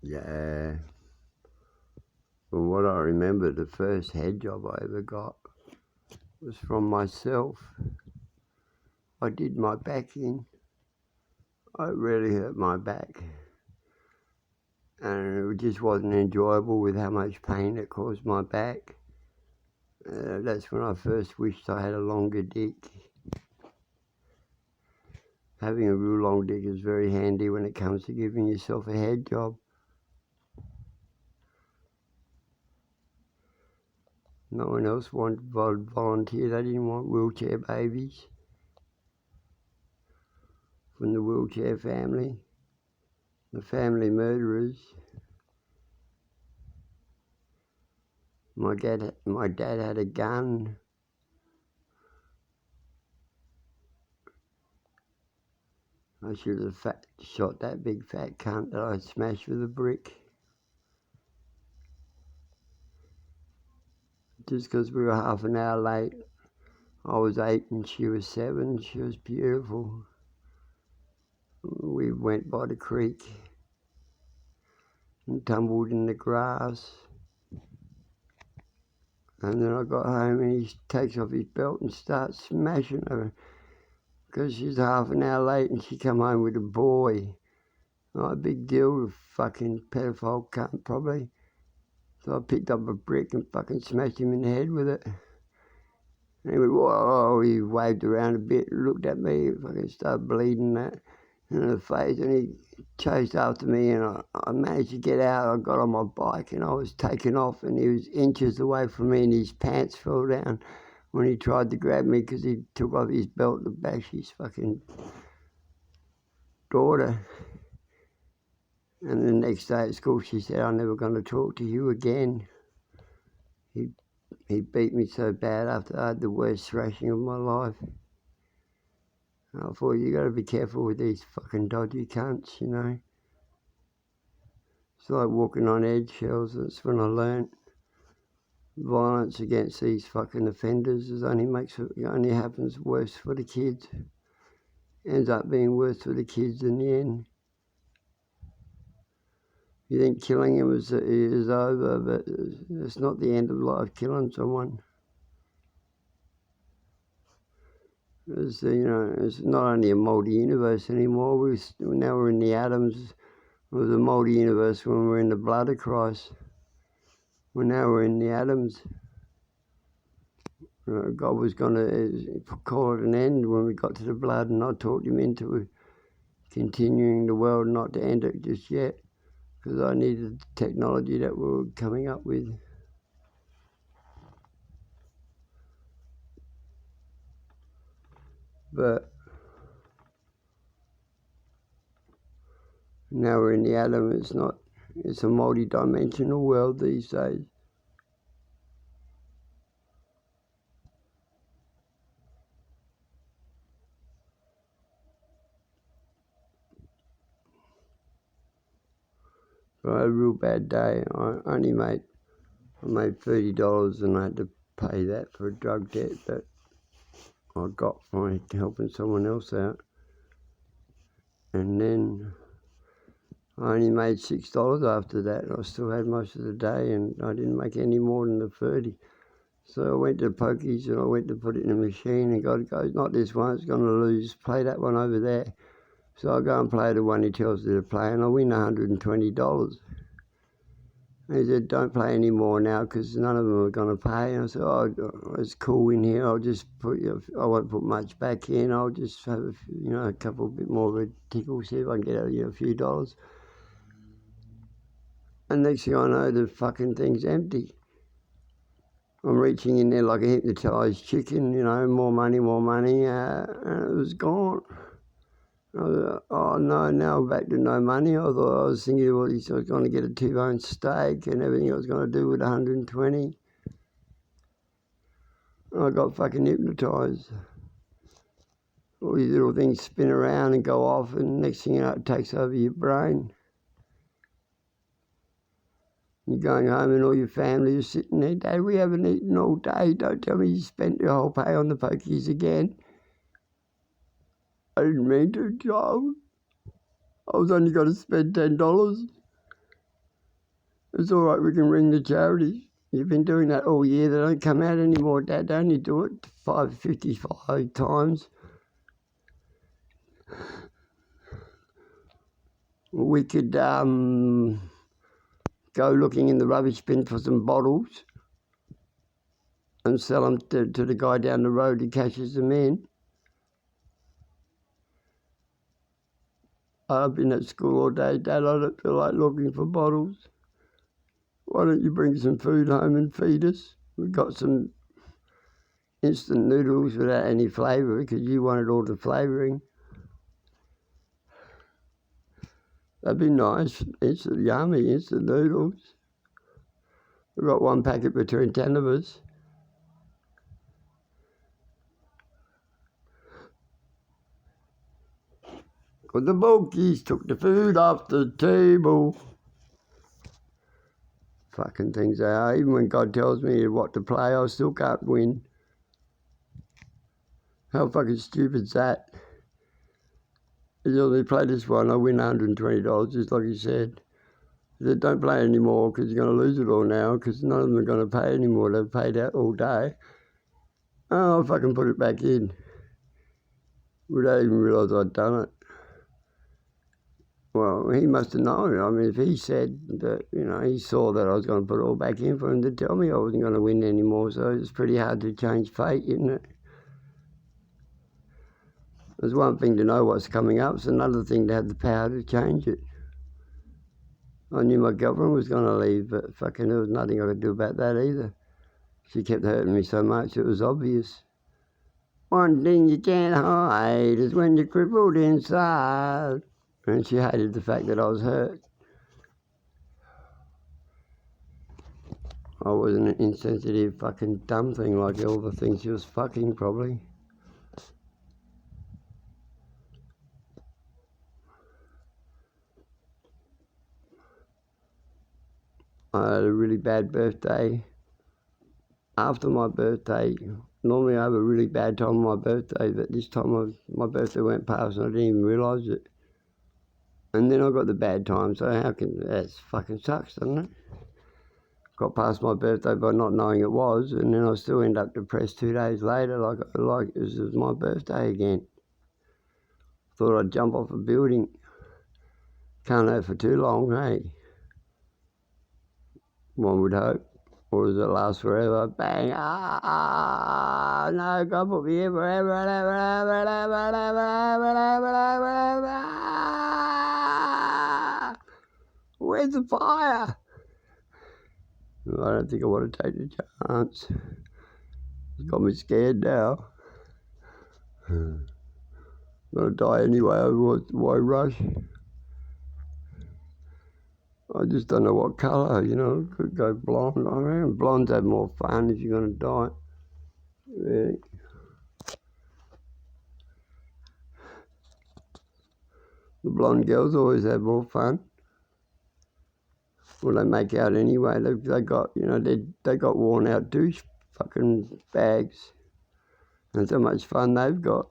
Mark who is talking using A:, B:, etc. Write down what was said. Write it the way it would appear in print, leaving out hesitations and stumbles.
A: Yeah. From what I remember, the first head job I ever got was from myself. I did my back in. I really hurt my back. And it just wasn't enjoyable with how much pain it caused my back. That's when I first wished I had a longer dick. Having a real long dick is very handy when it comes to giving yourself a head job. No one else wanted volunteer. They didn't want wheelchair babies from the wheelchair family, the family murderers. My dad had a gun. I should have shot that big fat cunt that I smashed with a brick. Just because we were half an hour late. I was 8 and she was 7. She was beautiful. We went by the creek and tumbled in the grass. And then I got home and he takes off his belt and starts smashing her because she's half an hour late and she come home with a boy. Not a big deal, with fucking pedophile cunt probably. So I picked up a brick and fucking smashed him in the head with it. And he went, whoa, he waved around a bit, looked at me, fucking started bleeding that in the face, and he chased after me, and I managed to get out. I got on my bike and I was taking off, and he was inches away from me and his pants fell down when he tried to grab me because he took off his belt to bash his fucking daughter. And the next day at school she said, I'm never going to talk to you again. He beat me so bad after I had the worst thrashing of my life. And I thought, you got to be careful with these fucking dodgy cunts, you know. It's like walking on eggshells. That's when I learnt violence against these fucking offenders it only happens worse for the kids. Ends up being worse for the kids in the end. You think killing him is over, but it's not the end of life, killing someone. It's not only a multi-universe anymore. Now we're in the atoms. It was a multi-universe when we were in the blood of Christ. Well, now we're in the atoms. God was going to call it an end when we got to the blood, and I talked him into continuing the world, not to end it just yet, because I needed the technology that we were coming up with. But now we're in the atom. It's a multi-dimensional world these days. So I had a real bad day. I made $30 and I had to pay that for a drug debt that I got from helping someone else out. And then I only made $6 after that. I still had most of the day and I didn't make any more than the 30. So I went to Pokies and I went to put it in the machine and God goes, not this one, it's going to lose, play that one over there. So I go and play the one he tells me to play and I win $120. And he said, don't play any more now because none of them are going to pay. And I said, oh, it's cool in here. I won't put much back in. I'll just have a couple bit more of a tickle, see if I can get a few dollars. And next thing I know, the fucking thing's empty. I'm reaching in there like a hypnotised chicken, more money, and it was gone. I was, oh no, now I'm back to no money. I was thinking I was going to get a T-bone steak and everything I was going to do with 120. I got fucking hypnotised. All these little things spin around and go off, and next thing you know, it takes over your brain. You're going home and all your family is sitting there, Dad, we haven't eaten all day. Don't tell me you spent your whole pay on the pokies again. I didn't mean to, child. I was only going to spend $10. It's all right, we can ring the charities. You've been doing that all year. They don't come out anymore, Dad. They only do it 555 times. We could go looking in the rubbish bin for some bottles and sell them to the guy down the road who cashes them in. I've been at school all day, Dad. I don't feel like looking for bottles. Why don't you bring some food home and feed us? We've got some instant noodles without any flavour because you wanted all the flavouring. That'd be nice. Instant yummy, instant noodles. We've got one packet between 10 of us. Because the monkeys took the food off the table. Fucking things they are. Even when God tells me what to play, I still can't win. How fucking stupid's that? He only play this one, I win $120, just like he said. He said, don't play anymore because you're going to lose it all now because none of them are going to pay anymore. They've paid out all day. Oh, I'll fucking put it back in. Without even realise I'd done it. Well, he must have known. I mean, if he said that, you know, he saw that I was going to put it all back in for him to tell me I wasn't going to win anymore. So it's pretty hard to change fate, isn't it? There's one thing to know what's coming up. It's another thing to have the power to change it. I knew my girlfriend was going to leave, but fucking there was nothing I could do about that either. She kept hurting me so much, it was obvious. One thing you can't hide is when you're crippled inside. And she hated the fact that I was hurt. I wasn't an insensitive fucking dumb thing like all the things she was fucking probably. I had a really bad birthday. After my birthday, normally I have a really bad time on my birthday, but this time my birthday went past and I didn't even realise it. And then I got the bad time, so that fucking sucks, doesn't it? Got past my birthday by not knowing it was, and then I still end up depressed 2 days later, like it was my birthday again. Thought I'd jump off a building. Can't have for too long, hey? One would hope. Or does it last forever? Bang! No, God put me here forever and ever and ever and ever and ever and ever and ever and ever. Where's the fire? I don't think I want to take the chance. It's got me scared now. I'm gonna die anyway, why rush? I just don't know what colour, you know, could go blonde. I mean, blondes have more fun if you're gonna die. Really. The blonde girls always have more fun. Well, they make out anyway. They got, you know, they got worn out douche fucking bags. And so much fun they've got.